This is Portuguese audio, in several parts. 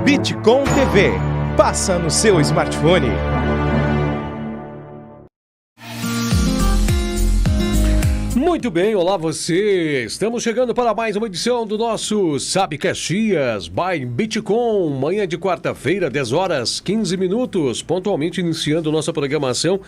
Bitcom TV. Passa no seu smartphone. Muito bem, olá você! Estamos chegando para mais uma edição do nosso Sabe Caxias by Bitcom, manhã de quarta-feira, 10 horas 15 minutos, pontualmente iniciando nossa programação,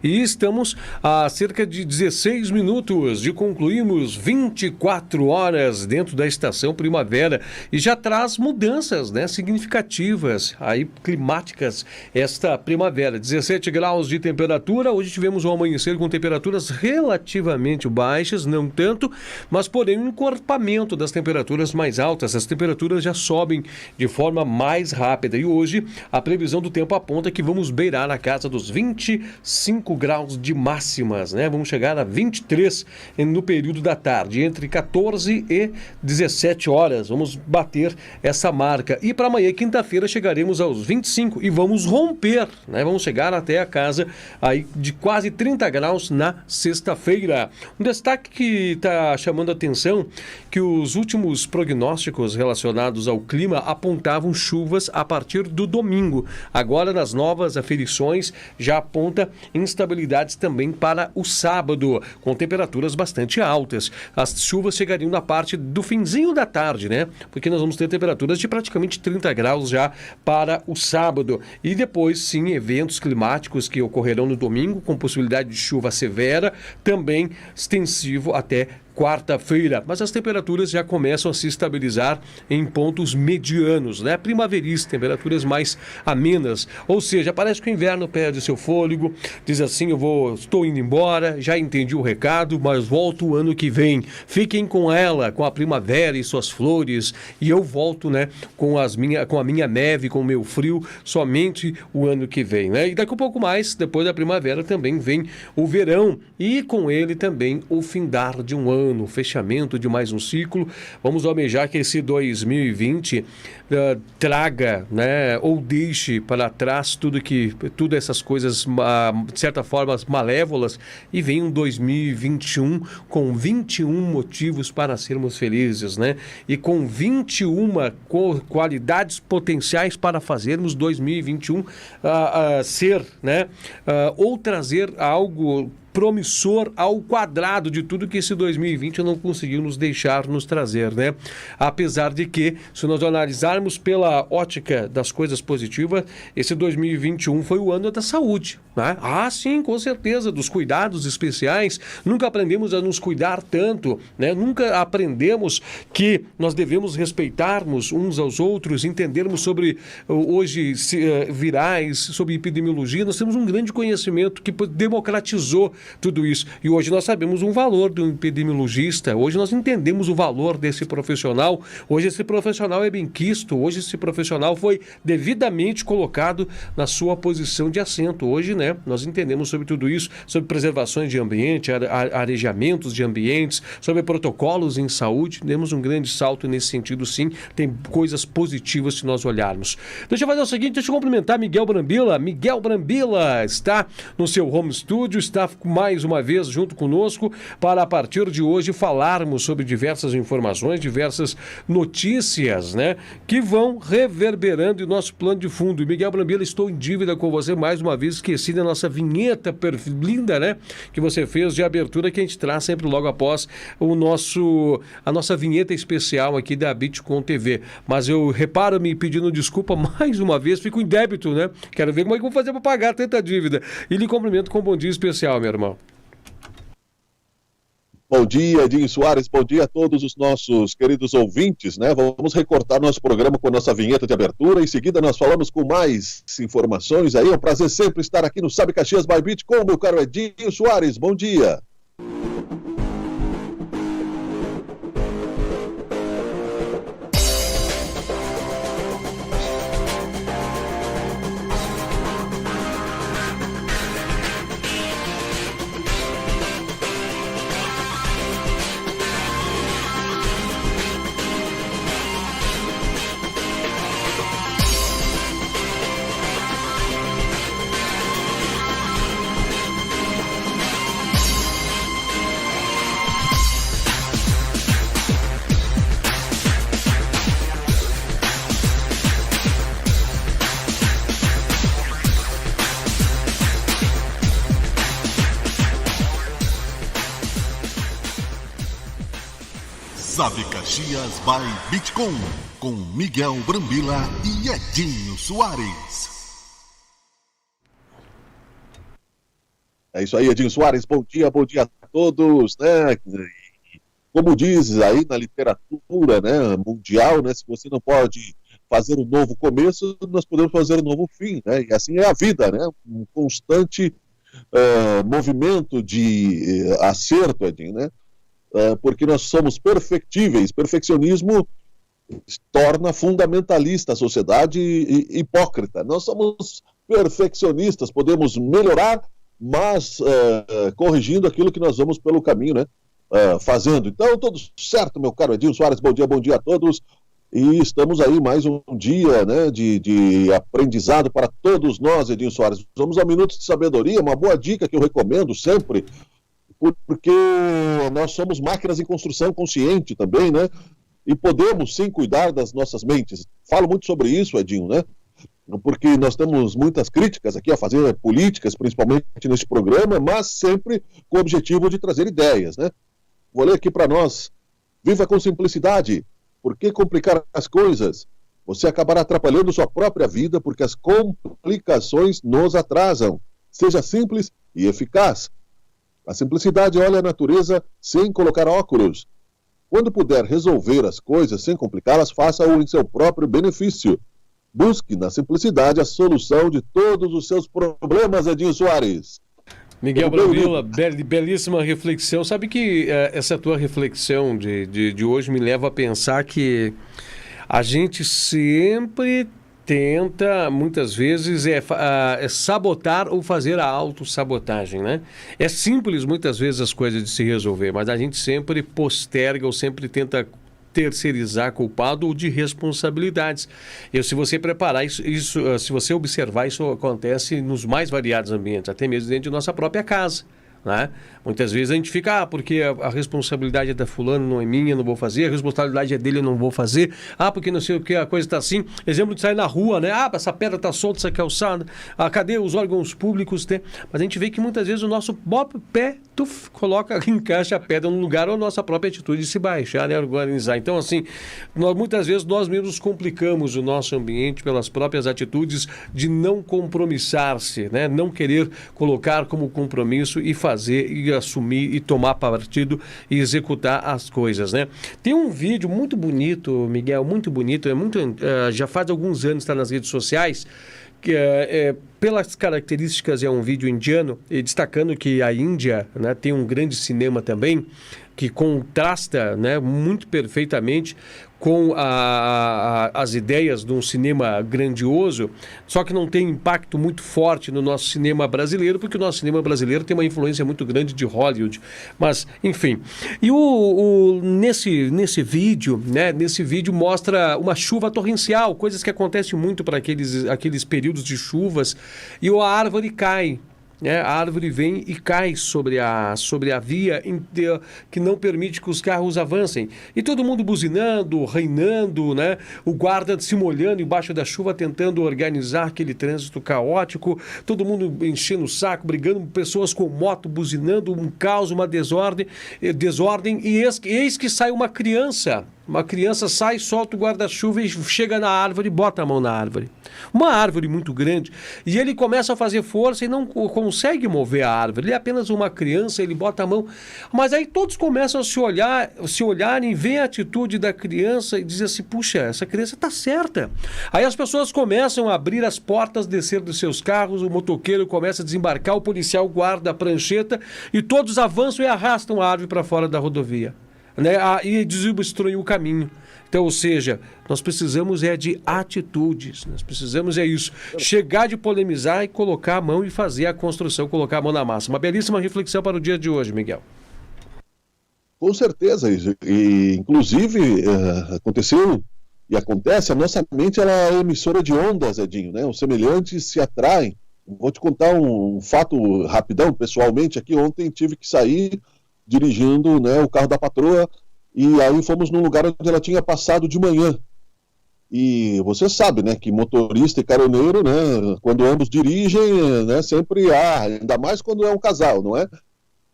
e estamos a cerca de 16 minutos de concluirmos 24 horas dentro da estação primavera, e já traz mudanças, né, significativas, aí climáticas, esta primavera. 17 graus de temperatura, hoje tivemos um amanhecer com temperaturas relativamente baixas, não tanto, mas porém um encorpamento das temperaturas mais altas. As temperaturas já sobem de forma mais rápida e hoje a previsão do tempo aponta que vamos beirar a casa dos 25 graus de máximas, né? Vamos chegar a 23 no período da tarde, entre 14 e 17 horas, vamos bater essa marca. E para amanhã, quinta-feira, chegaremos aos 25 e vamos romper, né? Vamos chegar até a casa aí de quase 30 graus na sexta-feira. Um destaque que está chamando a atenção, que os últimos prognósticos relacionados ao clima apontavam chuvas a partir do domingo. Agora, nas novas aferições, já aponta instabilidades também para o sábado, com temperaturas bastante altas. As chuvas chegariam na parte do finzinho da tarde, né? Porque nós vamos ter temperaturas de praticamente 30 graus já para o sábado. E depois, sim, eventos climáticos que ocorrerão no domingo, com possibilidade de chuva severa, também extensivo até quarta-feira, mas as temperaturas já começam a se estabilizar em pontos medianos, né? Primaveris, temperaturas mais amenas, ou seja, parece que o inverno perde seu fôlego, diz assim, estou indo embora, já entendi o recado, mas volto o ano que vem, fiquem com ela, com a primavera e suas flores, e eu volto, né, com a minha neve, com o meu frio, somente o ano que vem, né? E daqui a pouco mais, depois da primavera, também vem o verão, e com ele também o findar de um ano, o fechamento de mais um ciclo. Vamos almejar que esse 2020 traga, né, ou deixe para trás tudo essas coisas, de certa forma, malévolas, e vem um 2021 com 21 motivos para sermos felizes, né? E com 21 qualidades potenciais para fazermos 2021 ser, né, ou trazer algo promissor ao quadrado de tudo que esse 2020 não conseguiu nos deixar nos trazer, né? Apesar de que, se nós analisarmos pela ótica das coisas positivas, esse 2021 foi o ano da saúde, né? Ah, sim, com certeza, dos cuidados especiais. Nunca aprendemos a nos cuidar tanto, né? Nunca aprendemos que nós devemos respeitarmos uns aos outros, entendermos sobre hoje virais, sobre epidemiologia. Nós temos um grande conhecimento que democratizou tudo isso. E hoje nós sabemos um valor do epidemiologista, hoje nós entendemos o valor desse profissional, hoje esse profissional é bem quisto, hoje esse profissional foi devidamente colocado na sua posição de assento. Hoje, né, nós entendemos sobre tudo isso, sobre preservações de ambiente, arejamentos de ambientes, sobre protocolos em saúde. Temos um grande salto nesse sentido, sim, tem coisas positivas se nós olharmos. Deixa eu fazer o seguinte, deixa eu cumprimentar Miguel Brambila. Miguel Brambila está no seu home studio, está mais uma vez junto conosco para, a partir de hoje, falarmos sobre diversas informações, diversas notícias, né, que vão reverberando em nosso plano de fundo. E, Miguel Brambila, estou em dívida com você mais uma vez, esqueci da nossa vinheta linda, né, que você fez de abertura, que a gente traz sempre logo após a nossa vinheta especial aqui da Bitcom TV. Mas eu reparo me pedindo desculpa mais uma vez, fico em débito, né? Quero ver como é que eu vou fazer para pagar tanta dívida. E lhe cumprimento com um bom dia especial, meu irmão. Bom dia, Edinho Soares, bom dia a todos os nossos queridos ouvintes, né? Vamos recortar nosso programa com a nossa vinheta de abertura, em seguida nós falamos com mais informações aí. É um prazer sempre estar aqui no Sabe Caxias by Bitcom, meu caro Edinho Soares, bom dia. Sabe Caxias by Bitcom, com Miguel Brambila e Edinho Soares. É isso aí, Edinho Soares, bom dia a todos, né? Como diz aí na literatura, né, mundial, né, se você não pode fazer um novo começo, nós podemos fazer um novo fim, né? E assim é a vida, né? Um constante movimento de acerto, Edinho, né? Porque nós somos perfectíveis. Perfeccionismo torna fundamentalista a sociedade e hipócrita. Nós somos perfeccionistas, podemos melhorar, mas corrigindo aquilo que nós vamos pelo caminho, né? Fazendo. Então, tudo certo, meu caro Edinho Soares, bom dia a todos. E estamos aí mais um dia, né, de aprendizado para todos nós, Edinho Soares. Vamos a Minutos de Sabedoria, uma boa dica que eu recomendo sempre, porque nós somos máquinas em construção consciente também, né? E podemos sim cuidar das nossas mentes. Falo muito sobre isso, Edinho, né? Porque nós temos muitas críticas aqui a fazer políticas, principalmente neste programa, mas sempre com o objetivo de trazer ideias, né? Vou ler aqui para nós. Viva com simplicidade. Por que complicar as coisas? Você acabará atrapalhando sua própria vida porque as complicações nos atrasam. Seja simples e eficaz. A simplicidade olha a natureza sem colocar óculos. Quando puder resolver as coisas sem complicá-las, faça-o em seu próprio benefício. Busque na simplicidade a solução de todos os seus problemas, Edinho Soares. Miguel Brambila, belíssima reflexão. Sabe que essa tua reflexão de hoje me leva a pensar que a gente sempre tenta, muitas vezes, sabotar ou fazer a autossabotagem, né? É simples, muitas vezes, as coisas de se resolver, mas a gente sempre posterga ou sempre tenta terceirizar culpado ou de responsabilidades. Se você preparar isso, se você observar, isso acontece nos mais variados ambientes, até mesmo dentro de nossa própria casa, né? Muitas vezes a gente fica, porque a responsabilidade é da fulano, não é minha, não vou fazer, a responsabilidade é dele, eu não vou fazer, porque não sei o que, a coisa está assim. Exemplo de sair na rua, né? Essa pedra está solta, essa calçada, cadê os órgãos públicos? Mas a gente vê que muitas vezes o nosso próprio pé encaixa a pedra no lugar, ou a nossa própria atitude de se baixar, né? Organizar. Então, assim, muitas vezes nós mesmos complicamos o nosso ambiente pelas próprias atitudes de não compromissar-se, né? Não querer colocar como compromisso e fazer, e assumir, e tomar partido e executar as coisas, né? Tem um vídeo muito bonito, Miguel, muito bonito, já faz alguns anos, está nas redes sociais, que pelas características é um vídeo indiano, e destacando que a Índia, né, tem um grande cinema também, que contrasta, né, muito perfeitamente com as ideias de um cinema grandioso, só que não tem impacto muito forte no nosso cinema brasileiro, porque o nosso cinema brasileiro tem uma influência muito grande de Hollywood. Mas, enfim. E nesse vídeo, né, mostra uma chuva torrencial, coisas que acontecem muito para aqueles períodos de chuvas, e a árvore cai. A árvore vem e cai sobre a via que não permite que os carros avancem. E todo mundo buzinando, reinando, né? O guarda se molhando embaixo da chuva, tentando organizar aquele trânsito caótico. Todo mundo enchendo o saco, brigando, pessoas com moto buzinando, um caos, uma desordem. E eis que sai uma criança. Uma criança sai, solta o guarda-chuva e chega na árvore e bota a mão na árvore. Uma árvore muito grande. E ele começa a fazer força e não consegue mover a árvore. Ele é apenas uma criança, ele bota a mão. Mas aí todos começam a se olharem, ver a atitude da criança e dizer assim, puxa, essa criança está certa. Aí as pessoas começam a abrir as portas, descer dos seus carros, o motoqueiro começa a desembarcar, o policial guarda a prancheta e todos avançam e arrastam a árvore para fora da rodovia. Né, e desobstruir o caminho. Então, ou seja, nós precisamos de atitudes, nós precisamos isso, chegar de polemizar e colocar a mão e fazer a construção, colocar a mão na massa. Uma belíssima reflexão para o dia de hoje, Miguel. Com certeza, e inclusive aconteceu e acontece, a nossa mente ela é emissora de ondas, Edinho, né? Os semelhantes se atraem. Vou te contar um fato rapidão, pessoalmente, aqui ontem tive que sair dirigindo, né, o carro da patroa, e aí fomos num lugar onde ela tinha passado de manhã. E você sabe, né, que motorista e caroneiro, né, quando ambos dirigem, né, sempre há, ainda mais quando é um casal, não é?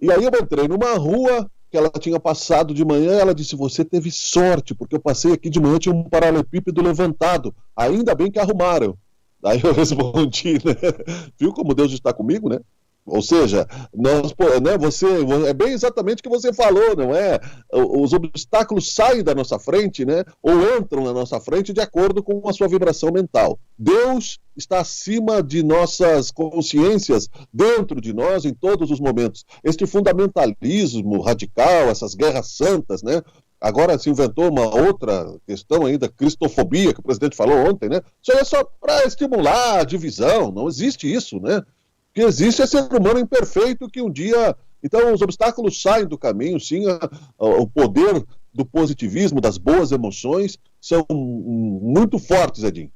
E aí eu entrei numa rua que ela tinha passado de manhã, ela disse, você teve sorte, porque eu passei aqui de manhã, tinha um paralelepípedo levantado, ainda bem que arrumaram. Aí eu respondi, né? Viu como Deus está comigo, né? Ou seja, é bem exatamente o que você falou, não é? Os obstáculos saem da nossa frente, né? Ou entram na nossa frente de acordo com a sua vibração mental. Deus está acima de nossas consciências, dentro de nós, em todos os momentos. Este fundamentalismo radical, essas guerras santas, né? Agora se inventou uma outra questão ainda, cristofobia, que o presidente falou ontem, né? Isso aí é só para estimular a divisão, não existe isso, né? O que existe é ser humano imperfeito que um dia... Então, os obstáculos saem do caminho, sim, o poder do positivismo, das boas emoções, são muito fortes, Edinho.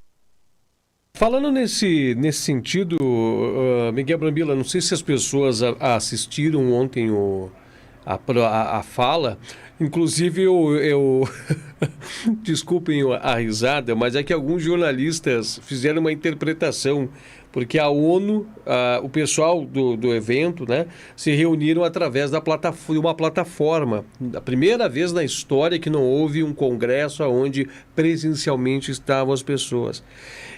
Falando nesse sentido, Miguel Brambila, não sei se as pessoas assistiram ontem a fala, inclusive eu desculpem a risada, mas é que alguns jornalistas fizeram uma interpretação, porque a ONU, o pessoal do evento, né, se reuniram através de uma plataforma. A primeira vez na história que não houve um congresso onde presencialmente estavam as pessoas.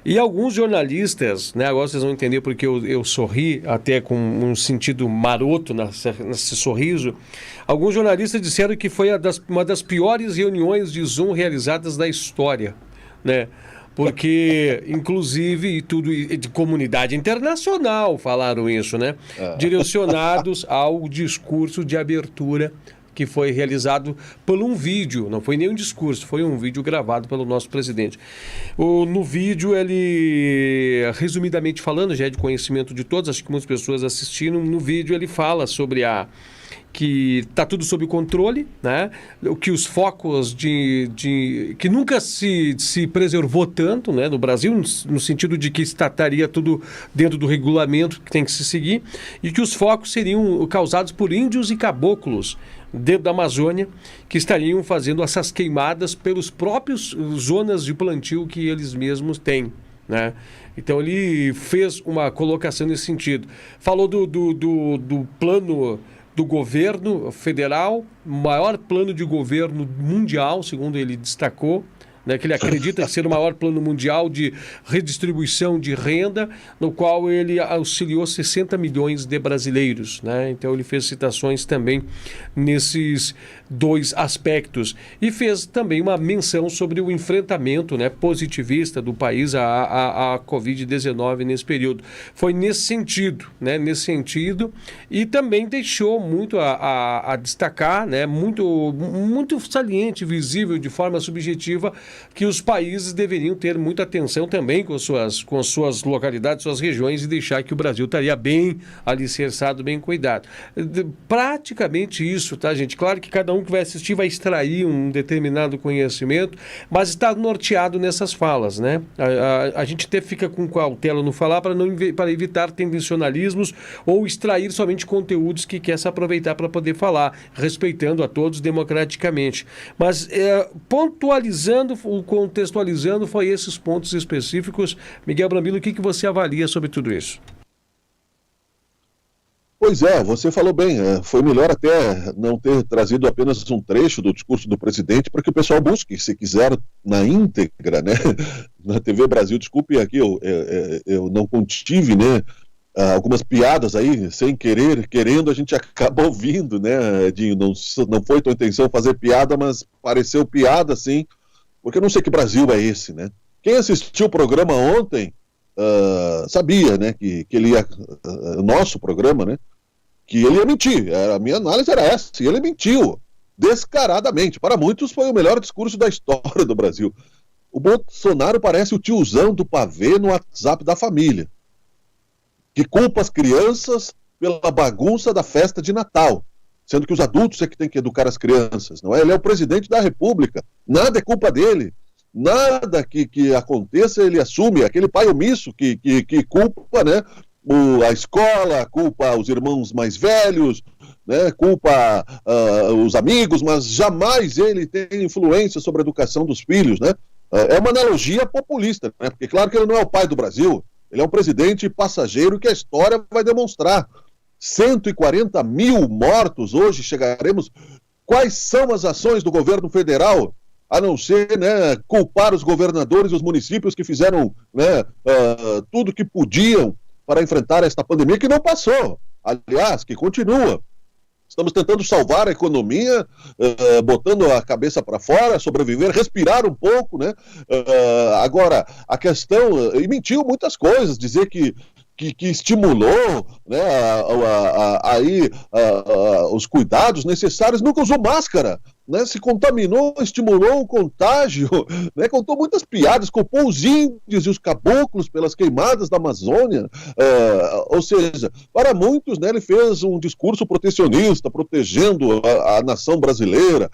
E alguns jornalistas, né, agora vocês vão entender porque eu sorri, até com um sentido maroto nesse sorriso, alguns jornalistas disseram que foi uma das piores reuniões de Zoom realizadas na história, né? Porque, inclusive, de comunidade internacional falaram isso, né? Direcionados ao discurso de abertura que foi realizado por um vídeo, não foi nem um discurso, foi um vídeo gravado pelo nosso presidente. No vídeo, ele, resumidamente falando, já é de conhecimento de todos, acho que muitas pessoas assistiram, no vídeo ele fala sobre que está tudo sob controle, né? Que os focos que nunca se preservou tanto, né, no Brasil, no sentido de que estaria tudo dentro do regulamento que tem que se seguir, e que os focos seriam causados por índios e caboclos dentro da Amazônia, que estariam fazendo essas queimadas pelos próprios zonas de plantio que eles mesmos têm, né? Então ele fez uma colocação nesse sentido. Falou do plano do governo federal, maior plano de governo mundial, segundo ele destacou, né, que ele acredita ser o maior plano mundial de redistribuição de renda, no qual ele auxiliou 60 milhões de brasileiros, né? Então ele fez citações também nesses dois aspectos e fez também uma menção sobre o enfrentamento, né, positivista do país à Covid-19 nesse período. Foi nesse sentido, né, e também deixou muito a destacar, né, muito saliente, visível de forma subjetiva, que os países deveriam ter muita atenção também com suas localidades, suas regiões, e deixar que o Brasil estaria bem alicerçado, bem cuidado. Praticamente isso, tá, gente? Claro que cada um que vai assistir vai extrair um determinado conhecimento, mas está norteado nessas falas, né? A gente até fica com cautela no falar para evitar tendencionalismos ou extrair somente conteúdos que quer se aproveitar para poder falar, respeitando a todos democraticamente. Mas pontualizando, contextualizando, foi esses pontos específicos. Miguel Brambila, o que você avalia sobre tudo isso? Pois é, você falou bem, foi melhor até não ter trazido apenas um trecho do discurso do presidente para que o pessoal busque, se quiser, na íntegra, né? Na TV Brasil, desculpe aqui, eu não contive, né, algumas piadas aí, sem querer, querendo, a gente acaba ouvindo, né, Edinho? Não foi tua intenção fazer piada, mas pareceu piada, sim, porque eu não sei que Brasil é esse, né? Quem assistiu o programa ontem sabia, né, que ele ia, nosso programa, né, que ele ia mentir. A minha análise era essa, e ele mentiu descaradamente. Para muitos foi o melhor discurso da história do Brasil. O Bolsonaro parece o tiozão do pavê no WhatsApp da família, que culpa as crianças pela bagunça da festa de Natal, sendo que os adultos é que têm que educar as crianças, não é? Ele é o presidente da República, nada é culpa dele. Nada que aconteça ele assume, aquele pai omisso que culpa, né, a escola, culpa os irmãos mais velhos, né, culpa os amigos, mas jamais ele tem influência sobre a educação dos filhos, né? É uma analogia populista, né? Porque claro que ele não é o pai do Brasil, ele é um presidente passageiro que a história vai demonstrar. 140 mil mortos, hoje chegaremos Quais são as ações do governo federal, a não ser, né, culpar os governadores e os municípios que fizeram, né, tudo que podiam para enfrentar esta pandemia que não passou, aliás, que continua. Estamos tentando salvar a economia, botando a cabeça para fora, sobreviver, respirar um pouco, né? Agora, a questão... E mentiu muitas coisas, dizer que estimulou, né, os cuidados necessários, nunca usou máscara, né, se contaminou, estimulou o contágio, né, contou muitas piadas, culpou os índios e os caboclos pelas queimadas da Amazônia, ou seja, para muitos, né, ele fez um discurso protecionista, protegendo a nação brasileira.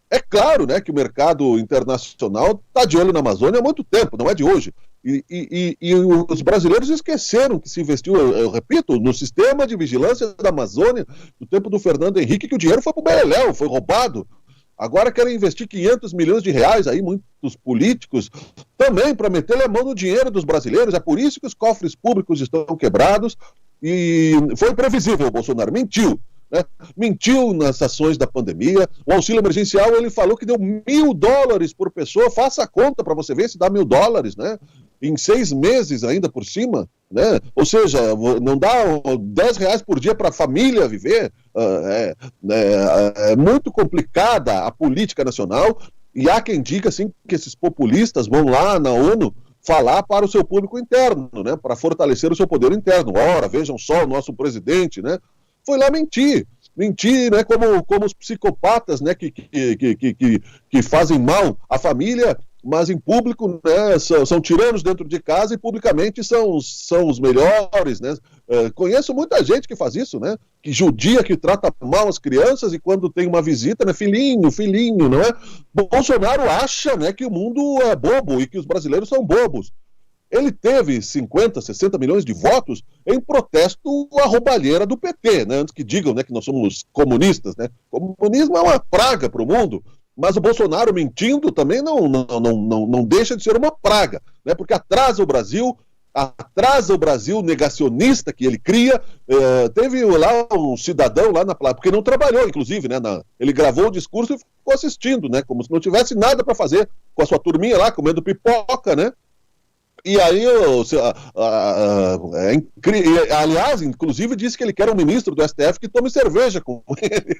É claro, né, que o mercado internacional está de olho na Amazônia há muito tempo, não é de hoje. E os brasileiros esqueceram que se investiu, eu repito, no sistema de vigilância da Amazônia, no tempo do Fernando Henrique, que o dinheiro foi para o Beleléu, foi roubado. Agora querem investir 500 milhões de reais, aí muitos políticos, também para meter a mão no dinheiro dos brasileiros. É por isso que os cofres públicos estão quebrados e foi previsível, o Bolsonaro mentiu. Né? Mentiu nas ações da pandemia. O auxílio emergencial, ele falou que deu $1.000 por pessoa. Faça a conta para você ver se dá $1.000, né? Em 6 meses ainda por cima, né? Ou seja, não dá R$10 por dia para a família viver. É muito complicada a política nacional, e há quem diga assim, que esses populistas vão lá na ONU falar para o seu público interno, né? Para fortalecer o seu poder interno. Ora, vejam só o nosso presidente, né? Foi lá mentir, né, como os psicopatas, né, que fazem mal à família, mas em público, né, são tiranos dentro de casa e publicamente são os melhores, né? Conheço muita gente que faz isso, né? Que judia, que trata mal as crianças e quando tem uma visita, né, filhinho, não é? Bolsonaro acha, né, que o mundo é bobo e que os brasileiros são bobos. Ele teve 50, 60 milhões de votos em protesto à roubalheira do PT, né? Antes que digam, né, que nós somos comunistas, né? O comunismo é uma praga para o mundo, mas o Bolsonaro mentindo também não deixa de ser uma praga, né? Porque atrasa o Brasil negacionista que ele cria. Teve lá um cidadão lá na placa, porque não trabalhou, inclusive, né? Ele gravou o discurso e ficou assistindo, né? Como se não tivesse nada para fazer com a sua turminha lá, comendo pipoca, né? E aí, aliás, inclusive disse que ele quer um ministro do STF que tome cerveja com ele.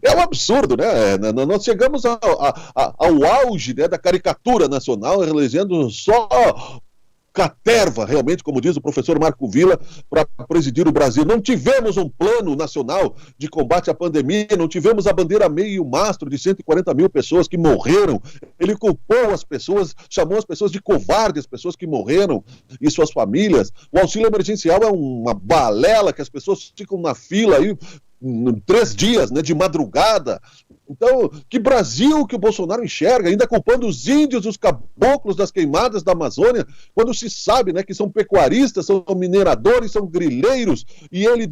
É um absurdo, né? Nós chegamos ao auge, né, da caricatura nacional, elegendo só caterva, realmente, como diz o professor Marco Villa, para presidir o Brasil. Não tivemos um plano nacional de combate à pandemia, não tivemos a bandeira meio mastro de 140 mil pessoas que morreram. Ele culpou as pessoas, chamou as pessoas de covardes, as pessoas que morreram e suas famílias. O auxílio emergencial é uma balela que as pessoas ficam na fila aí 3 dias, né, de madrugada. Então, que Brasil que o Bolsonaro enxerga, ainda culpando os índios, os caboclos das queimadas da Amazônia, quando se sabe, né, que são pecuaristas, são mineradores, são grileiros, e ele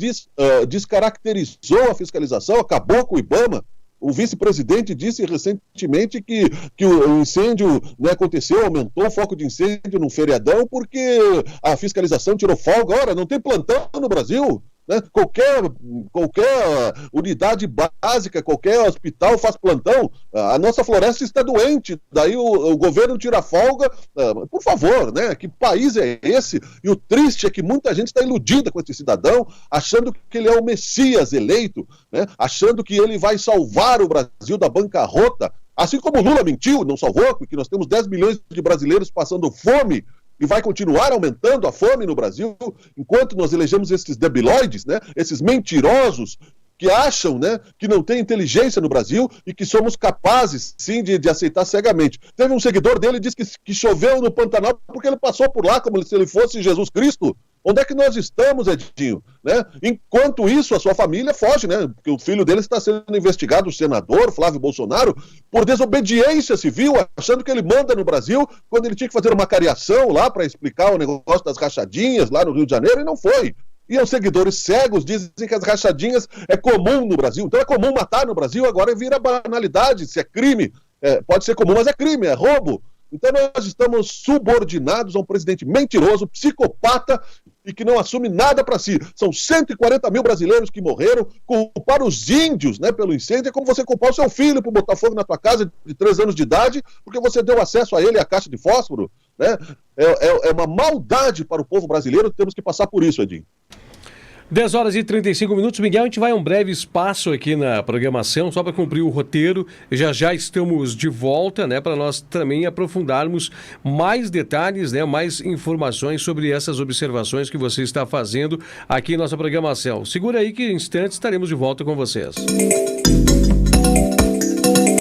descaracterizou a fiscalização, acabou com o IBAMA. O vice-presidente disse recentemente que o incêndio, né, aconteceu, aumentou o foco de incêndio num feriadão porque a fiscalização tirou folga. Ora, não tem plantão no Brasil, né? Qualquer unidade básica, qualquer hospital faz plantão. A nossa floresta está doente, daí o governo tira folga. Por favor, né? Que país é esse? E o triste é que muita gente está iludida com esse cidadão, achando que ele é o Messias eleito, né? Achando que ele vai salvar o Brasil da bancarrota. Assim como Lula mentiu, não salvou, porque nós temos 10 milhões de brasileiros passando fome, e vai continuar aumentando a fome no Brasil, enquanto nós elegemos esses debilóides, né, esses mentirosos, que acham, né, que não tem inteligência no Brasil e que somos capazes, sim, de aceitar cegamente. Teve um seguidor dele que disse que choveu no Pantanal porque ele passou por lá como se ele fosse Jesus Cristo. Onde é que nós estamos, Edinho? Né? Enquanto isso, a sua família foge, né? Porque o filho dele está sendo investigado, o senador Flávio Bolsonaro, por desobediência civil, achando que ele manda no Brasil, quando ele tinha que fazer uma cariação lá para explicar o negócio das rachadinhas lá no Rio de Janeiro, e não foi. E os seguidores cegos dizem que as rachadinhas é comum no Brasil. Então é comum matar no Brasil, agora vira banalidade. Se é crime, pode ser comum, mas é crime, é roubo. Então nós estamos subordinados a um presidente mentiroso, psicopata, e que não assume nada para si. São 140 mil brasileiros que morreram. Culpar os índios, né, pelo incêndio é como você culpar o seu filho por botar fogo na tua casa de 3 anos de idade porque você deu acesso a ele à caixa de fósforo, né? É uma maldade para o povo brasileiro, temos que passar por isso, Edinho. 10 horas e 35 minutos, Miguel, a gente vai a um breve espaço aqui na programação, só para cumprir o roteiro. Já estamos de volta, né, para nós também aprofundarmos mais detalhes, né, mais informações sobre essas observações que você está fazendo aqui em nossa programação. Segura aí que em instantes estaremos de volta com vocês.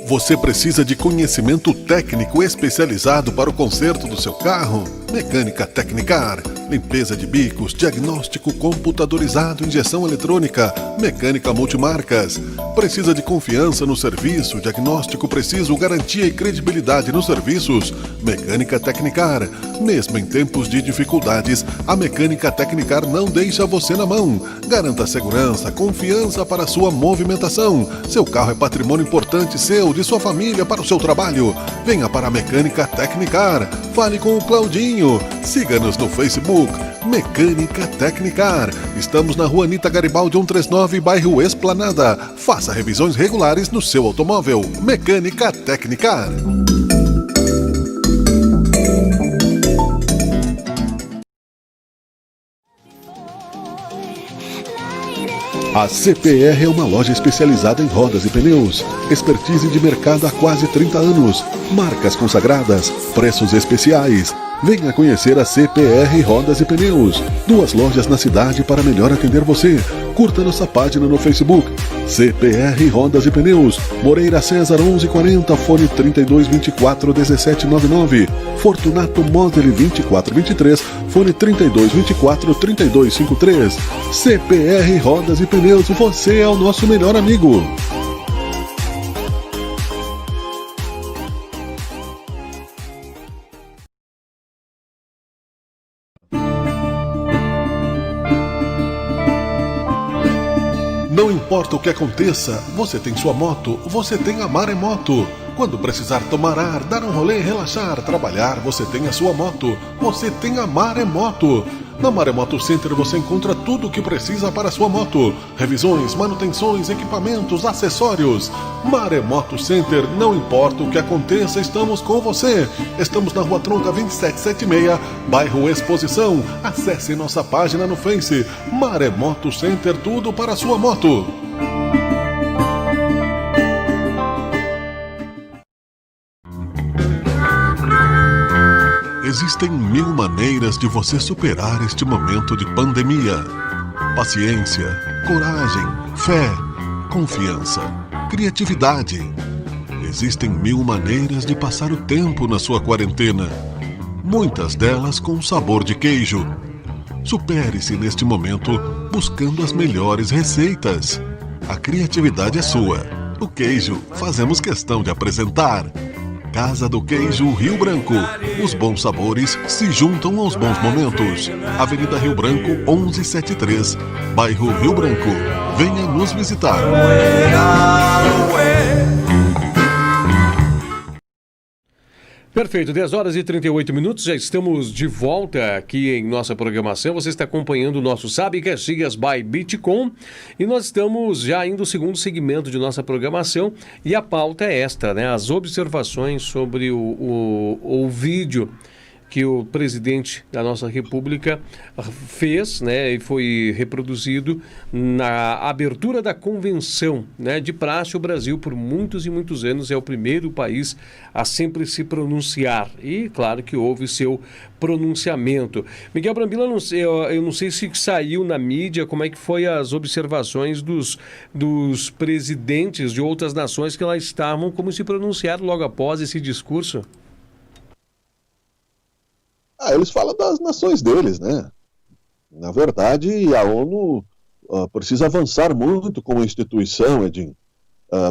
Você precisa de conhecimento técnico especializado para o conserto do seu carro? Mecânica Tecnicar, limpeza de bicos, diagnóstico computadorizado, injeção eletrônica, mecânica multimarcas. Precisa de confiança no serviço, diagnóstico preciso, garantia e credibilidade nos serviços? Mecânica Tecnicar. Mesmo em tempos de dificuldades, a Mecânica Tecnicar não deixa você na mão. Garanta segurança, confiança para a sua movimentação. Seu carro é patrimônio importante seu, de sua família, para o seu trabalho. Venha para a Mecânica Tecnicar. Fale com o Claudinho. Siga-nos no Facebook, Mecânica Tecnicar. Estamos na Rua Anita Garibaldi 139, bairro Esplanada. Faça revisões regulares no seu automóvel. Mecânica Tecnicar. A CPR é uma loja especializada em rodas e pneus. Expertise de mercado há quase 30 anos. Marcas consagradas, preços especiais. Venha conhecer a CPR Rodas e Pneus. 2 lojas na cidade para melhor atender você. Curta nossa página no Facebook. CPR Rodas e Pneus. Moreira César 1140, fone 3224-1799. Fortunato Model 2423, fone 3224-3253. CPR Rodas e Pneus, você é o nosso melhor amigo. Não importa o que aconteça, você tem sua moto, você tem a Maremoto. Quando precisar tomar ar, dar um rolê, relaxar, trabalhar, você tem a sua moto, você tem a Maremoto. Na Maremoto Center você encontra tudo o que precisa para a sua moto. Revisões, manutenções, equipamentos, acessórios. Maremoto Center, não importa o que aconteça, estamos com você. Estamos na Rua Tronca 2776, bairro Exposição. Acesse nossa página no Face. Maremoto Center, tudo para a sua moto. Existem 1000 maneiras de você superar este momento de pandemia. Paciência, coragem, fé, confiança, criatividade. Existem 1000 maneiras de passar o tempo na sua quarentena. Muitas delas com sabor de queijo. Supere-se neste momento buscando as melhores receitas. A criatividade é sua. O queijo fazemos questão de apresentar. Casa do Queijo Rio Branco. Os bons sabores se juntam aos bons momentos. Avenida Rio Branco 1173, bairro Rio Branco. Venha nos visitar. Perfeito, 10 horas e 38 minutos, já estamos de volta aqui em nossa programação. Você está acompanhando o nosso Sabe Caxias by Bitcom e nós estamos já indo no segundo segmento de nossa programação e a pauta é esta, né? As observações sobre o vídeo que o presidente da nossa república fez, né, e foi reproduzido na abertura da convenção, né, de praxe. O Brasil, por muitos e muitos anos, é o primeiro país a sempre se pronunciar e, claro, que houve seu pronunciamento. Miguel Brambila, eu não sei se saiu na mídia, como é que foi as observações dos presidentes de outras nações que lá estavam, como se pronunciaram logo após esse discurso? Eles falam das nações deles, né? Na verdade, a ONU precisa avançar muito como instituição, Edinho,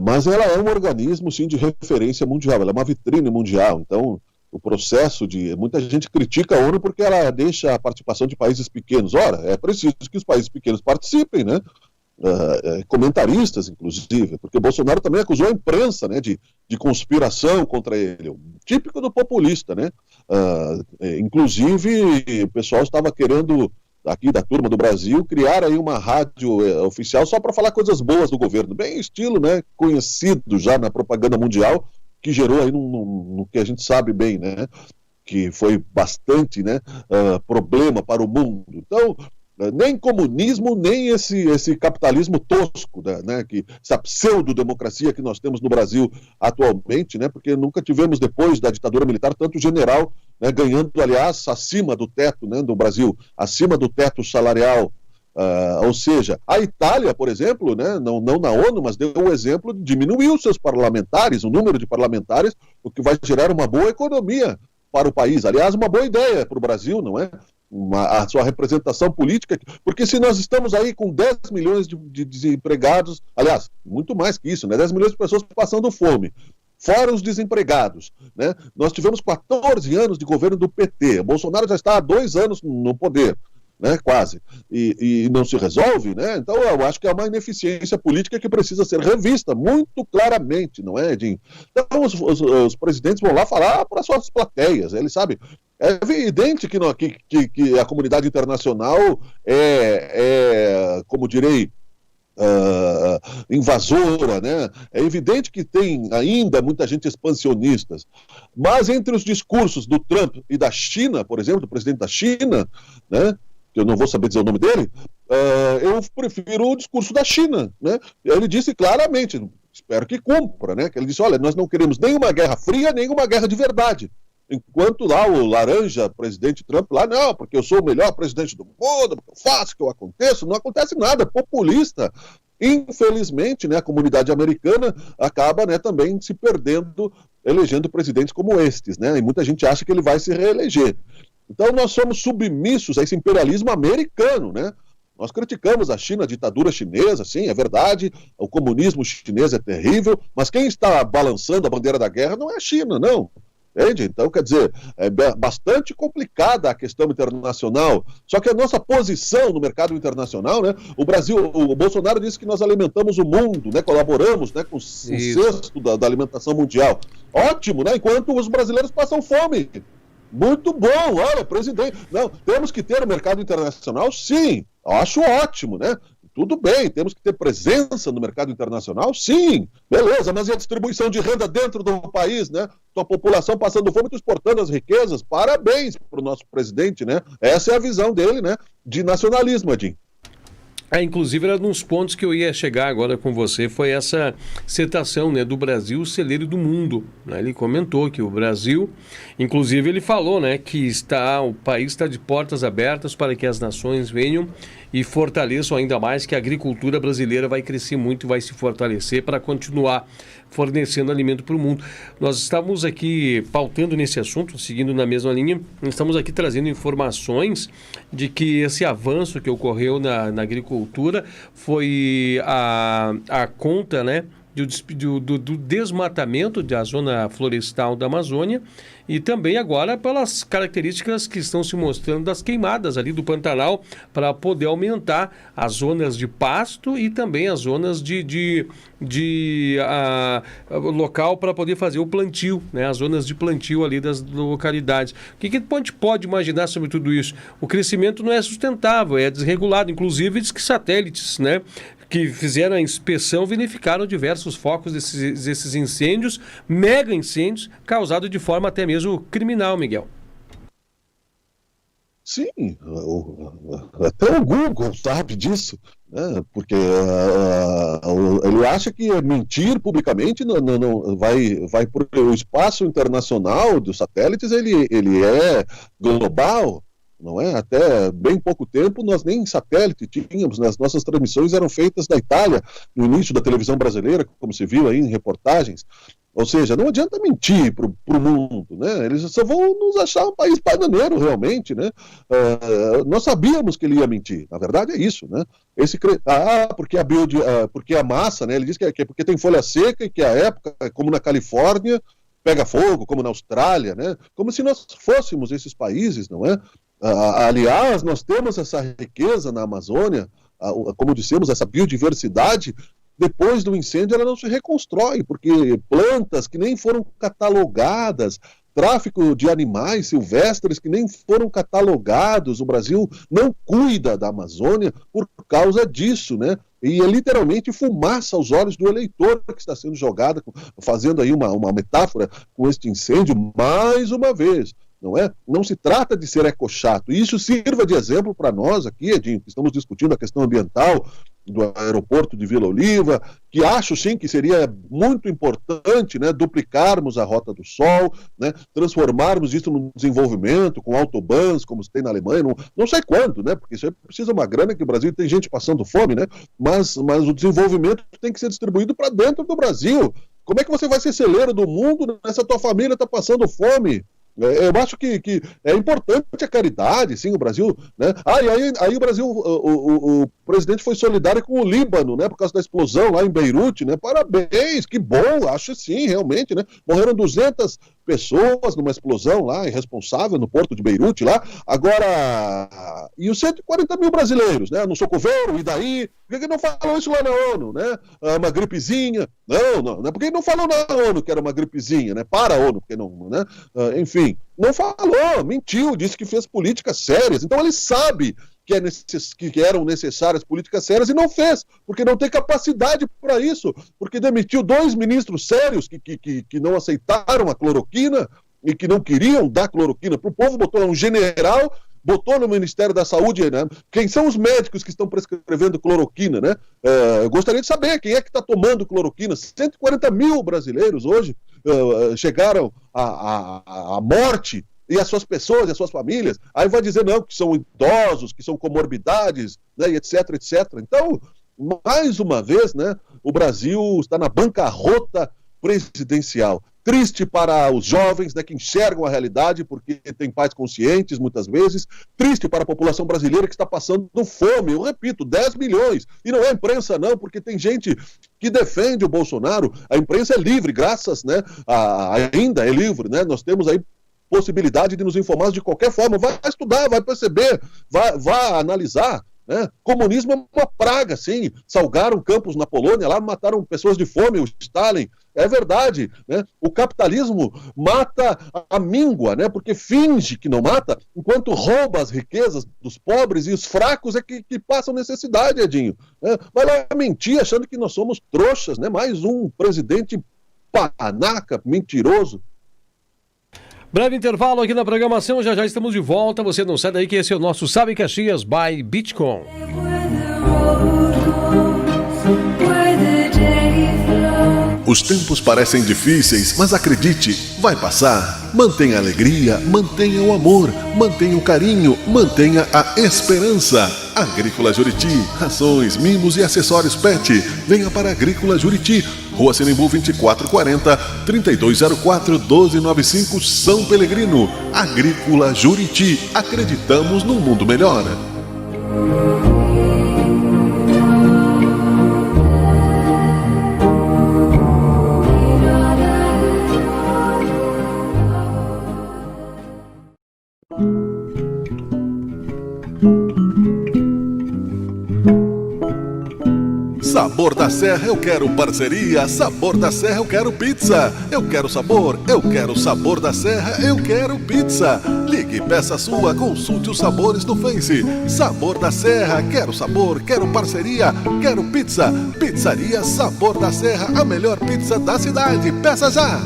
mas ela é um organismo, sim, de referência mundial, ela é uma vitrine mundial. Então, o processo de... Muita gente critica a ONU porque ela deixa a participação de países pequenos. Ora, é preciso que os países pequenos participem, né? Comentaristas, inclusive, porque Bolsonaro também acusou a imprensa, né, de conspiração contra ele, típico do populista, né? Inclusive, o pessoal estava querendo aqui da Turma do Brasil, criaram aí uma rádio oficial só para falar coisas boas do governo, bem estilo, né, conhecido já na propaganda mundial, que gerou aí no que a gente sabe bem, né, que foi bastante, né, problema para o mundo. Então, nem comunismo, nem esse capitalismo tosco, né, essa pseudo-democracia que nós temos no Brasil atualmente, né, porque nunca tivemos, depois da ditadura militar, tanto general, né, ganhando, aliás, acima do teto, né, do Brasil, acima do teto salarial. Ou seja, a Itália, por exemplo, né, não na ONU, mas deu o exemplo, diminuiu seus parlamentares, o número de parlamentares, o que vai gerar uma boa economia para o país. Aliás, uma boa ideia para o Brasil, não é? A sua representação política, porque se nós estamos aí com 10 milhões de desempregados, aliás, muito mais que isso, né? 10 milhões de pessoas passando fome, fora os desempregados, né? Nós tivemos 14 anos de governo do PT, Bolsonaro já está há 2 anos no poder, né? Quase, e não se resolve, né? Então eu acho que é uma ineficiência política que precisa ser revista muito claramente, não é, Edinho? Então os presidentes vão lá falar para as suas plateias, eles sabem. É evidente que a comunidade internacional como direi, invasora, né? É evidente que tem ainda muita gente expansionista, mas entre os discursos do Trump e da China, por exemplo, do presidente da China, né, que eu não vou saber dizer o nome dele, eu prefiro o discurso da China, né? Ele disse claramente, espero que cumpra, né? Que ele disse, olha, nós não queremos nem uma guerra fria, nem uma guerra de verdade. Enquanto lá o laranja, presidente Trump, lá, não, porque eu sou o melhor presidente do mundo, porque eu faço, que eu aconteço, não acontece nada, populista. Infelizmente, né, a comunidade americana acaba, né, também se perdendo, elegendo presidentes como estes, né, e muita gente acha que ele vai se reeleger. Então nós somos submissos a esse imperialismo americano, né. Nós criticamos a China, a ditadura chinesa, sim, é verdade, o comunismo chinês é terrível, mas quem está balançando a bandeira da guerra não é a China, não. Entende? Então, quer dizer, é bastante complicada a questão internacional, só que a nossa posição no mercado internacional, né, o Bolsonaro disse que nós alimentamos o mundo, né, colaboramos, né, com o cesto da alimentação mundial. Ótimo, né, enquanto os brasileiros passam fome. Muito bom, olha, presidente. Não, temos que ter o mercado internacional? Sim, eu acho ótimo, né? Tudo bem, temos que ter presença no mercado internacional? Sim, beleza, mas e a distribuição de renda dentro do país, né? A população passando fome e exportando as riquezas? Parabéns para o nosso presidente, né? Essa é a visão dele, né? De nacionalismo, Edinho. Inclusive, era um dos pontos que eu ia chegar agora com você, foi essa citação, né, do Brasil, o celeiro do mundo, né? Ele comentou que o Brasil, inclusive ele falou, né, que o país está de portas abertas para que as nações venham e fortaleçam ainda mais, que a agricultura brasileira vai crescer muito e vai se fortalecer para continuar fornecendo alimento para o mundo. Nós estamos aqui pautando nesse assunto, seguindo na mesma linha, estamos aqui trazendo informações de que esse avanço que ocorreu na agricultura foi a conta, né, do desmatamento da zona florestal da Amazônia e também agora pelas características que estão se mostrando das queimadas ali do Pantanal para poder aumentar as zonas de pasto e também as zonas de local para poder fazer o plantio, né? As zonas de plantio ali das localidades. O que a gente pode imaginar sobre tudo isso? O crescimento não é sustentável, é desregulado, inclusive diz que satélites, né, que fizeram a inspeção verificaram diversos focos desses incêndios, mega incêndios, causados de forma até mesmo criminal, Miguel. Sim, até o Google sabe disso, né? Porque ele acha que mentir publicamente não vai para o espaço internacional dos satélites, ele é global. Não é? Até bem pouco tempo nós nem satélite tínhamos, né? As nossas transmissões eram feitas da Itália, no início da televisão brasileira, como se viu aí em reportagens. Ou seja, não adianta mentir para o mundo, né? Eles só vão nos achar um país bananeiro realmente, né? Nós sabíamos que ele ia mentir, na verdade é isso, né? Porque a massa, né? Ele diz que é porque tem folha seca e que a época, como na Califórnia, pega fogo, como na Austrália, né? Como se nós fôssemos esses países, não é? Aliás, nós temos essa riqueza na Amazônia, como dissemos, essa biodiversidade, depois do incêndio ela não se reconstrói, porque plantas que nem foram catalogadas tráfico de animais silvestres que nem foram catalogados. O Brasil não cuida da Amazônia por causa disso, né? E é literalmente fumaça aos olhos do eleitor que está sendo jogada, fazendo aí uma metáfora com este incêndio mais uma vez. Não é? Não se trata de ser ecochato. E isso sirva de exemplo para nós aqui, Edinho, que estamos discutindo a questão ambiental do aeroporto de Vila Oliva, que acho sim que seria muito importante, né, duplicarmos a Rota do Sol, né, transformarmos isso num desenvolvimento com autobans, como se tem na Alemanha, não sei quando, né, porque isso aí precisa uma grana, que o Brasil tem gente passando fome, né, mas o desenvolvimento tem que ser distribuído para dentro do Brasil. Como é que você vai ser celeiro do mundo se a tua família está passando fome? Eu acho que é importante a caridade, sim, o Brasil, né? Aí o Brasil, o presidente foi solidário com o Líbano, né? Por causa da explosão lá em Beirute, né? Parabéns, que bom, acho sim, realmente, né? Morreram 200 pessoas numa explosão lá, irresponsável, no porto de Beirute lá. Agora, e os 140 mil brasileiros, né? No Socorro, e daí? Por que não falou isso lá na ONU, né? Uma gripezinha. Não, por que não falou na ONU que era uma gripezinha, né? Para a ONU, porque não, né? Enfim, não falou, mentiu, disse que fez políticas sérias. Então ele sabe que eram necessárias políticas sérias e não fez, porque não tem capacidade para isso, porque demitiu 2 ministros sérios que não aceitaram a cloroquina e que não queriam dar cloroquina para o povo, botou lá um general, botou no Ministério da Saúde, né? Quem são os médicos que estão prescrevendo cloroquina, né? Eu gostaria de saber quem é que está tomando cloroquina. 140 mil brasileiros hoje chegaram à morte, e as suas pessoas, e as suas famílias. Aí vai dizer, não, que são idosos, que são comorbidades, né, e etc, etc. Então, mais uma vez, né, o Brasil está na bancarrota presidencial. Triste para os jovens, né, que enxergam a realidade, porque têm pais conscientes, muitas vezes. Triste para a população brasileira que está passando fome. Eu repito, 10 milhões. E não é a imprensa, não, porque tem gente que defende o Bolsonaro. A imprensa é livre, graças, né, ainda é livre, né? Nós temos aí possibilidade de nos informar de qualquer forma. Vai estudar, vai perceber, vai analisar. Né? Comunismo é uma praga, sim. Salgaram campos na Polônia, lá mataram pessoas de fome, o Stalin. É verdade, né? O capitalismo mata a míngua, né? Porque finge que não mata, enquanto rouba as riquezas dos pobres, e os fracos é que passam necessidade, Edinho. Né? Vai lá mentir achando que nós somos trouxas, né? Mais um presidente panaca, mentiroso. Breve intervalo aqui na programação, já estamos de volta. Você não sai daí que esse é o nosso Sabe Caxias by Bitcom. Os tempos parecem difíceis, mas acredite, vai passar. Mantenha a alegria, mantenha o amor, mantenha o carinho, mantenha a esperança. Agrícola Juriti, rações, mimos e acessórios pet. Venha para a Agrícola Juriti, Rua Sinimbu 2440, 3204-1295, São Pelegrino. Agrícola Juriti, acreditamos num mundo melhor. Sabor da Serra, eu quero parceria. Sabor da Serra, eu quero pizza. Eu quero sabor, eu quero Sabor da Serra, eu quero pizza. Ligue, peça sua, consulte os sabores no Face. Sabor da Serra, quero sabor, quero parceria, quero pizza. Pizzaria Sabor da Serra, a melhor pizza da cidade. Peça já!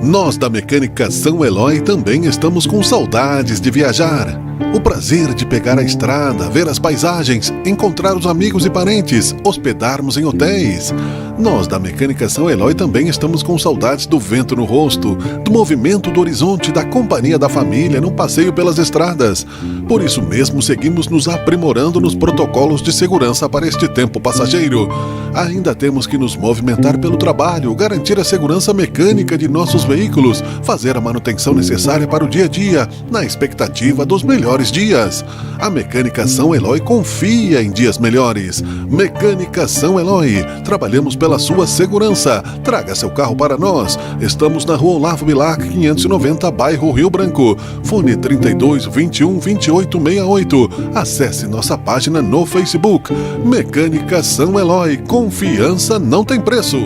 Nós da Mecânica São Eloy também estamos com saudades de viajar. O prazer de pegar a estrada, ver as paisagens, encontrar os amigos e parentes, hospedarmos em hotéis. Nós da Mecânica São Eloy também estamos com saudades do vento no rosto, do movimento do horizonte, da companhia da família num passeio pelas estradas. Por isso mesmo seguimos nos aprimorando nos protocolos de segurança para este tempo passageiro. Ainda temos que nos movimentar pelo trabalho, garantir a segurança mecânica de nossos veículos, fazer a manutenção necessária para o dia a dia, na expectativa dos melhores melhores dias. A Mecânica São Eloy confia em dias melhores. Mecânica São Eloy, trabalhamos pela sua segurança. Traga seu carro para nós. Estamos na Rua Olavo Bilac, 590, bairro Rio Branco. Fone 32 21 28 68. Acesse nossa página no Facebook. Mecânica São Eloy, confiança não tem preço.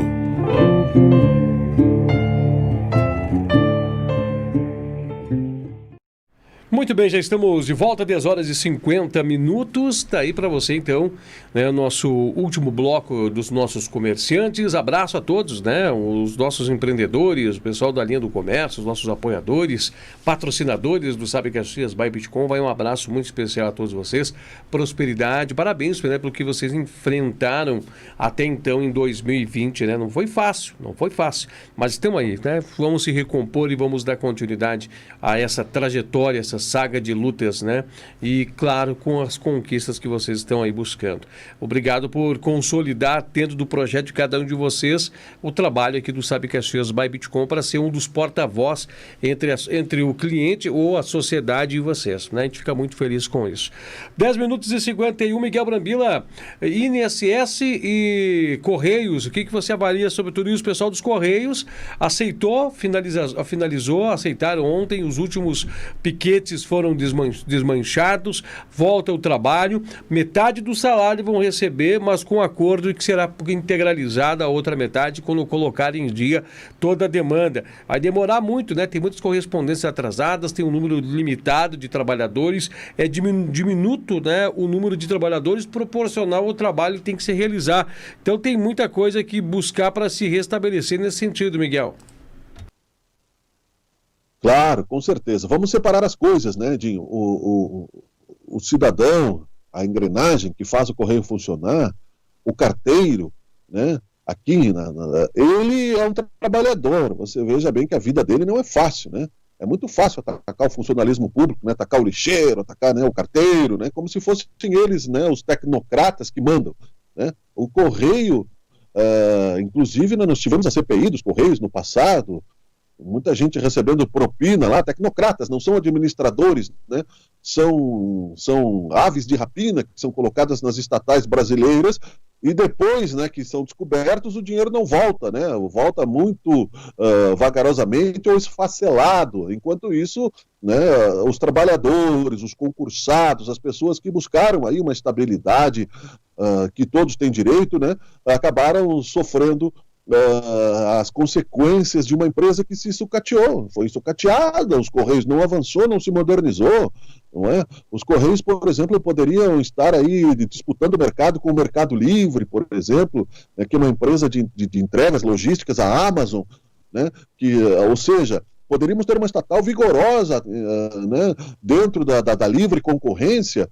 Muito bem, já estamos de volta, 10 horas e 50 minutos. Está aí para você, então, né, o nosso último bloco dos nossos comerciantes. Abraço a todos, né, os nossos empreendedores, o pessoal da linha do comércio, os nossos apoiadores, patrocinadores do Sabe Caxias by Bitcom. Vai um abraço muito especial a todos vocês. Prosperidade, parabéns, né, pelo que vocês enfrentaram até então em 2020, né? Não foi fácil, mas estamos aí, né? Vamos se recompor e vamos dar continuidade a essa trajetória, essa saga de lutas, né? E, claro, com as conquistas que vocês estão aí buscando. Obrigado por consolidar dentro do projeto de cada um de vocês o trabalho aqui do Sabe Caxias by Bitcom para ser um dos porta-voz entre o cliente ou a sociedade e vocês, né? A gente fica muito feliz com isso. 10 minutos e 51, Miguel Brambila, INSS e Correios, o que você avalia sobre tudo isso? O pessoal dos Correios aceitaram ontem, os últimos piquetes foram desmanchados, volta o trabalho, metade do salário vão receber, mas com acordo que será integralizada a outra metade quando colocar em dia toda a demanda. Vai demorar muito, né? Tem muitas correspondências atrasadas, tem um número limitado de trabalhadores, é diminuto, né, o número de trabalhadores proporcional ao trabalho que tem que se realizar. Então tem muita coisa que buscar para se restabelecer nesse sentido, Miguel. Claro, com certeza. Vamos separar as coisas, né, Dinho? O cidadão, a engrenagem que faz o correio funcionar, o carteiro, né, aqui, ele é um trabalhador. Você veja bem que a vida dele não é fácil, né? É muito fácil atacar o funcionalismo público, né, atacar o lixeiro, atacar, né, o carteiro, né, como se fossem eles, né, os tecnocratas que mandam, né? O correio, inclusive, nós tivemos a CPI dos Correios no passado, muita gente recebendo propina lá, tecnocratas, não são administradores, né? São aves de rapina que são colocadas nas estatais brasileiras e depois, né, que são descobertos, o dinheiro não volta, né? Volta muito vagarosamente ou esfacelado. Enquanto isso, né, os trabalhadores, os concursados, as pessoas que buscaram aí uma estabilidade que todos têm direito, né, acabaram sofrendo as consequências de uma empresa que se sucateou, foi sucateada, os Correios não avançou, não se modernizou, não é? Os Correios, por exemplo, poderiam estar aí disputando o mercado com o Mercado Livre, por exemplo, né, que é uma empresa de entregas logísticas, a Amazon, né, ou seja, poderíamos ter uma estatal vigorosa, né, dentro da livre concorrência,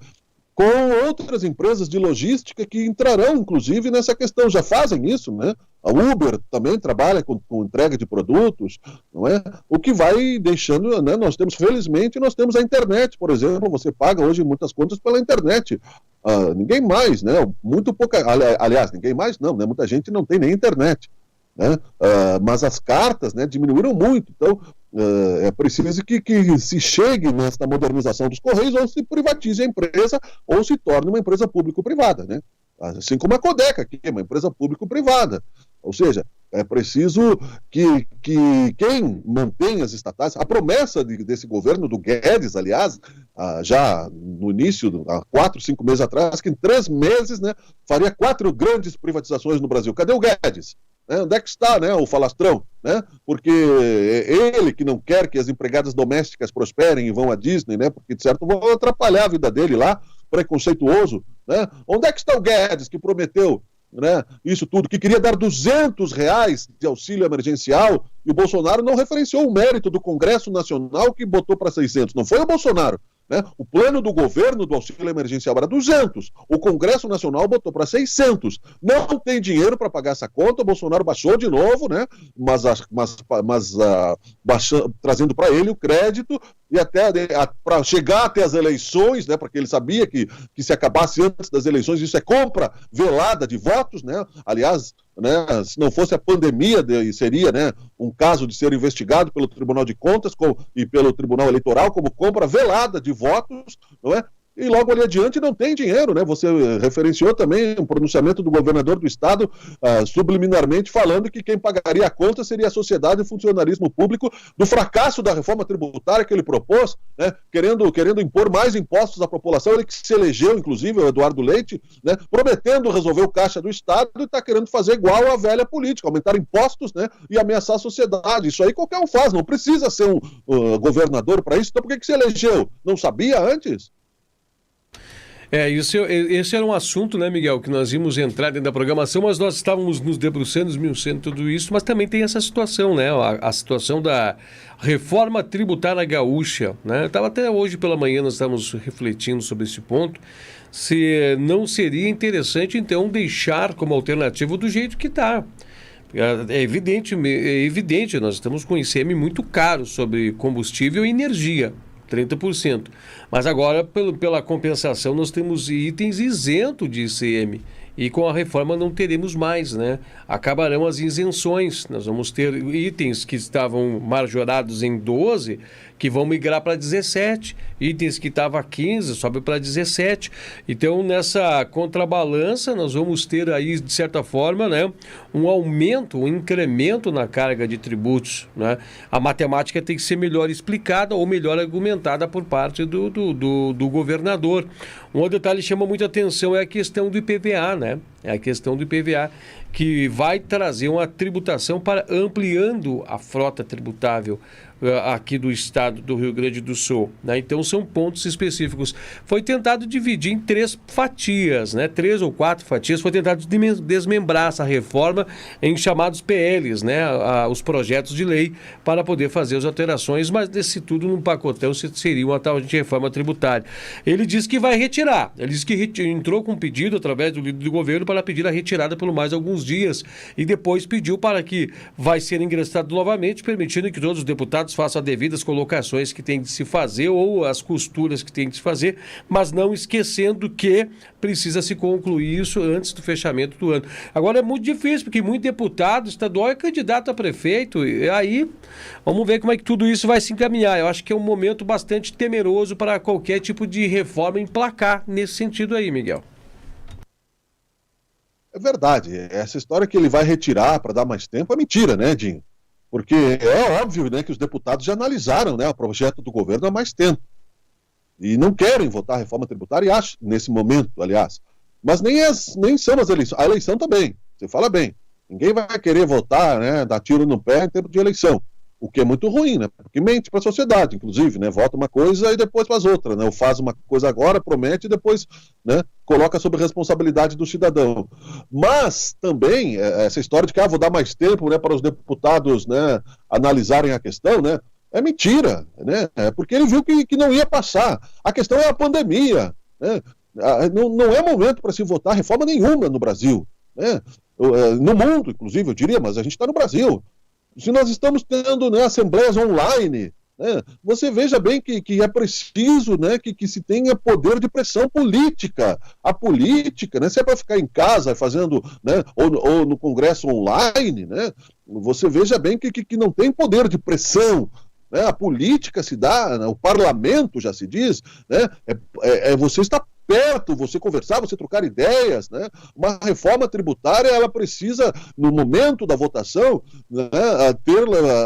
com outras empresas de logística que entrarão, inclusive, nessa questão. Já fazem isso, né? A Uber também trabalha com entrega de produtos, não é? O que vai deixando, né? Felizmente, nós temos a internet, por exemplo, você paga hoje muitas contas pela internet. Ninguém mais, né? Muito pouca, aliás, ninguém mais não, né? Muita gente não tem nem internet, né? Mas as cartas, né, diminuíram muito, então é preciso que se chegue nesta modernização dos Correios ou se privatize a empresa ou se torne uma empresa público-privada, né? Assim como a Codeca, que é uma empresa público-privada. Ou seja, é preciso que quem mantém as estatais, a promessa desse governo, do Guedes, aliás, já no início, há 4, 5 meses atrás, que em 3 meses, né, faria 4 grandes privatizações no Brasil. Cadê o Guedes? Onde é que está, né, o falastrão? Né? Porque é ele que não quer que as empregadas domésticas prosperem e vão à Disney, né? Porque, de certo, vão atrapalhar a vida dele lá, preconceituoso. Né? Onde é que está o Guedes, que prometeu, né, isso tudo, que queria dar R$200 de auxílio emergencial, e o Bolsonaro não referenciou o mérito do Congresso Nacional que botou para 600. Não foi o Bolsonaro. Né? O plano do governo do auxílio emergencial era 200, o Congresso Nacional botou para 600. Não tem dinheiro para pagar essa conta, o Bolsonaro baixou de novo, né? mas trazendo para ele o crédito, e até para chegar até as eleições, né? Porque ele sabia que se acabasse antes das eleições, isso é compra velada de votos, né? Aliás, né, se não fosse a pandemia, seria, né, um caso de ser investigado pelo Tribunal de Contas e pelo Tribunal Eleitoral como compra velada de votos, não é? E logo ali adiante não tem dinheiro, né? Você referenciou também um pronunciamento do governador do estado, subliminarmente falando que quem pagaria a conta seria a sociedade e o funcionarismo público do fracasso da reforma tributária que ele propôs, né? Querendo impor mais impostos à população, ele que se elegeu, inclusive, o Eduardo Leite, né? Prometendo resolver o caixa do estado e está querendo fazer igual à velha política, aumentar impostos, né? E ameaçar a sociedade. Isso aí qualquer um faz, não precisa ser um governador para isso. Então por que se elegeu? Não sabia antes? Esse era um assunto, né, Miguel, que nós íamos entrar dentro da programação, mas nós estávamos nos debruçando, esmiuçando tudo isso, mas também tem essa situação, né, a situação da reforma tributária gaúcha, né, estava até hoje pela manhã, nós estávamos refletindo sobre esse ponto, se não seria interessante, então, deixar como alternativa do jeito que está. É evidente, nós estamos com ICM muito caro sobre combustível e energia. 30%. Mas agora, pela compensação, nós temos itens isentos de ICM. E com a reforma não teremos mais, né? Acabarão as isenções. Nós vamos ter itens que estavam majorados em 12, que vão migrar para 17. Itens que estavam a 15, sobe para 17. Então, nessa contrabalança, nós vamos ter aí, de certa forma, né, um aumento, um incremento na carga de tributos, né? A matemática tem que ser melhor explicada ou melhor argumentada por parte do governador. Um outro detalhe que chama muita atenção é a questão do IPVA, né? É a questão do IPVA, que vai trazer uma tributação para ampliando a frota tributável aqui do estado do Rio Grande do Sul, né? Então são pontos específicos. Foi tentado dividir em 3 fatias, né? 3 ou 4 fatias. Foi tentado desmembrar essa reforma em chamados PLs, né? Os projetos de lei para poder fazer as alterações, mas desse tudo num pacotão seria uma tal de reforma tributária. Ele disse que vai retirar. Ele disse que entrou com um pedido através do líder do governo para pedir a retirada por mais alguns dias e depois pediu para que vai ser ingressado novamente, permitindo que todos os deputados façam as devidas colocações que tem de se fazer ou as costuras que tem de se fazer, mas não esquecendo que precisa se concluir isso antes do fechamento do ano. Agora é muito difícil, porque muito deputado estadual é candidato a prefeito, e aí vamos ver como é que tudo isso vai se encaminhar. Eu acho que é um momento bastante temeroso para qualquer tipo de reforma emplacar nesse sentido aí, Miguel. É verdade, essa história que ele vai retirar para dar mais tempo é mentira, né, Dinho? Porque é óbvio, né, que os deputados já analisaram, né, o projeto do governo há mais tempo. E não querem votar a reforma tributária, acho, nesse momento, aliás. Mas nem são as eleições. A eleição também, você fala bem. Ninguém vai querer votar, né, dar tiro no pé em tempo de eleição. O que é muito ruim, né? Porque mente para a sociedade, inclusive, né? Vota uma coisa e depois faz outra, né? Ou faz uma coisa agora, promete e depois, né, coloca sob responsabilidade do cidadão. Mas também, essa história de que vou dar mais tempo, né, para os deputados, né, analisarem a questão, né? É mentira, né? Porque ele viu que não ia passar. A questão é a pandemia, né? Não é momento para se votar reforma nenhuma no Brasil, né? No mundo, inclusive, eu diria, mas a gente está no Brasil. Se nós estamos tendo, né, assembleias online, né, você veja bem que é preciso, né, que se tenha poder de pressão política. A política, né, se é para ficar em casa fazendo, né, ou no Congresso online, né, você veja bem que não tem poder de pressão. Né, a política se dá, né, o parlamento já se diz, né, você está perto, você conversar, você trocar ideias, né? Uma reforma tributária, ela precisa, no momento da votação, né, ter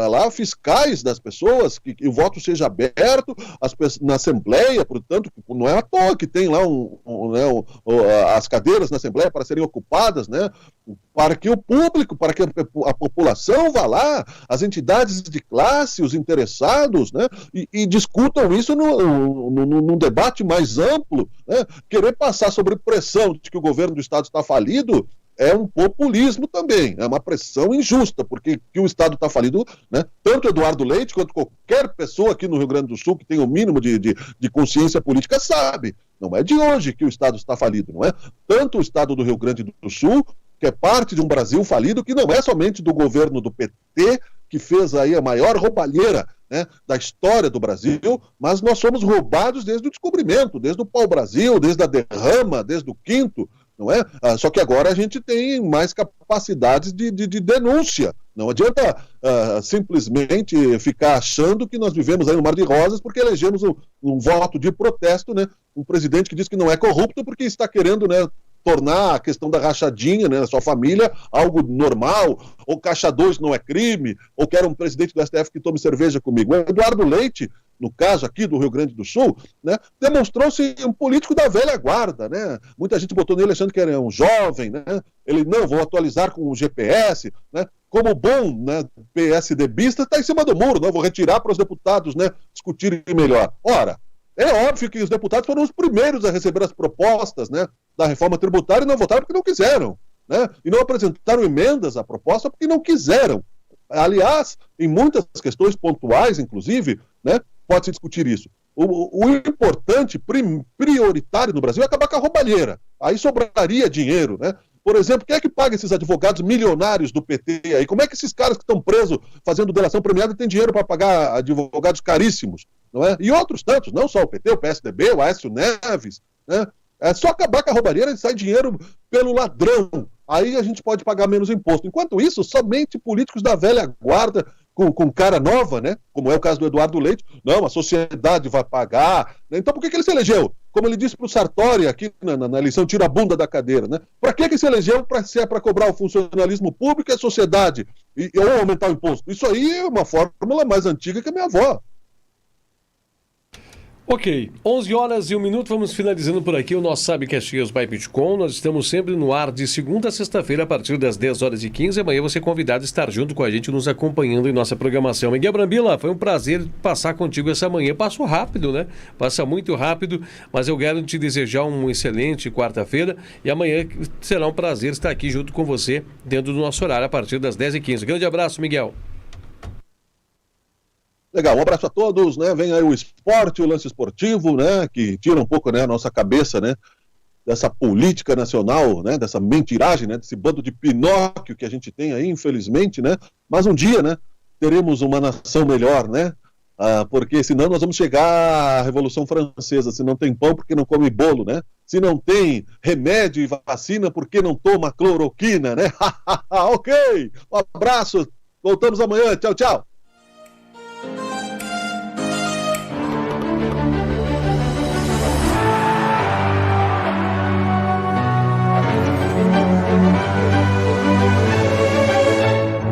lá fiscais das pessoas, que o voto seja aberto na Assembleia, portanto, não é à toa que tem lá as cadeiras na Assembleia para serem ocupadas, né? Para que o público, para que a população vá lá, as entidades de classe, os interessados, né, e discutam isso num debate mais amplo, né? Querer passar sobre pressão de que o governo do Estado está falido é um populismo também, é uma pressão injusta, porque que o Estado está falido, né? Tanto Eduardo Leite quanto qualquer pessoa aqui no Rio Grande do Sul que tenha o mínimo de consciência política sabe. Não é de hoje que o Estado está falido, não é? Tanto o Estado do Rio Grande do Sul, que é parte de um Brasil falido, que não é somente do governo do PT, que fez aí a maior roubalheira, né, da história do Brasil, mas nós somos roubados desde o descobrimento, desde o pau-brasil, desde a derrama, desde o quinto, não é? Só que agora a gente tem mais capacidades de denúncia. Não adianta simplesmente ficar achando que nós vivemos aí no mar de rosas porque elegemos um voto de protesto, né? Um presidente que diz que não é corrupto porque está querendo, né, tornar a questão da rachadinha, né, na sua família algo normal, ou caixa 2 não é crime, ou quer um presidente do STF que tome cerveja comigo. O Eduardo Leite, no caso aqui do Rio Grande do Sul, né, demonstrou-se um político da velha guarda, né? Muita gente botou nele achando que era um jovem, né? Ele, não, vou atualizar com o GPS, né? Como bom, né, PSDBista, está em cima do muro, não, vou retirar para os deputados, né, discutirem melhor. Ora, é óbvio que os deputados foram os primeiros a receber as propostas, né, da reforma tributária e não votaram porque não quiseram, né? E não apresentaram emendas à proposta porque não quiseram. Aliás, em muitas questões pontuais, inclusive, né, pode-se discutir isso. O importante, prioritário no Brasil é acabar com a roubalheira. Aí sobraria dinheiro, né? Por exemplo, quem é que paga esses advogados milionários do PT aí? Como é que esses caras que estão presos fazendo delação premiada têm dinheiro para pagar advogados caríssimos, não é? E outros tantos, não só o PT, o PSDB, o Aécio Neves, né? É só acabar com a roubalheira e sai dinheiro pelo ladrão. Aí a gente pode pagar menos imposto. Enquanto isso, somente políticos da velha guarda, com cara nova, né? Como é o caso do Eduardo Leite, não, a sociedade vai pagar. Né? Então por que ele se elegeu? Como ele disse para o Sartori aqui na eleição, tira a bunda da cadeira, né? Para que se elegeu? Se é para cobrar o funcionalismo público e a sociedade, ou aumentar o imposto? Isso aí é uma fórmula mais antiga que a minha avó. Ok, 11 horas e 1 minuto, vamos finalizando por aqui o nosso Sabe Caxias by Bitcoin. Nós estamos sempre no ar de segunda a sexta-feira a partir das 10 horas e 15. Amanhã você é convidado a estar junto com a gente, nos acompanhando em nossa programação. Miguel Brambila, foi um prazer passar contigo essa manhã. Passou rápido, né? Passa muito rápido, mas eu quero te desejar uma excelente quarta-feira e amanhã será um prazer estar aqui junto com você dentro do nosso horário a partir das 10h15. Grande abraço, Miguel. Legal, um abraço a todos, né? Vem aí o esporte, o lance esportivo, né? Que tira um pouco, né, a nossa cabeça, né? Dessa política nacional, né? Dessa mentiragem, né? Desse bando de Pinóquio que a gente tem aí, infelizmente, né? Mas um dia, né? Teremos uma nação melhor, né? Porque senão nós vamos chegar à Revolução Francesa. Se não tem pão, porque não come bolo, né? Se não tem remédio e vacina, porque não toma cloroquina, né? Ok, um abraço, voltamos amanhã, tchau, tchau.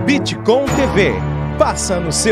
Bitcoin TV. Passa no seu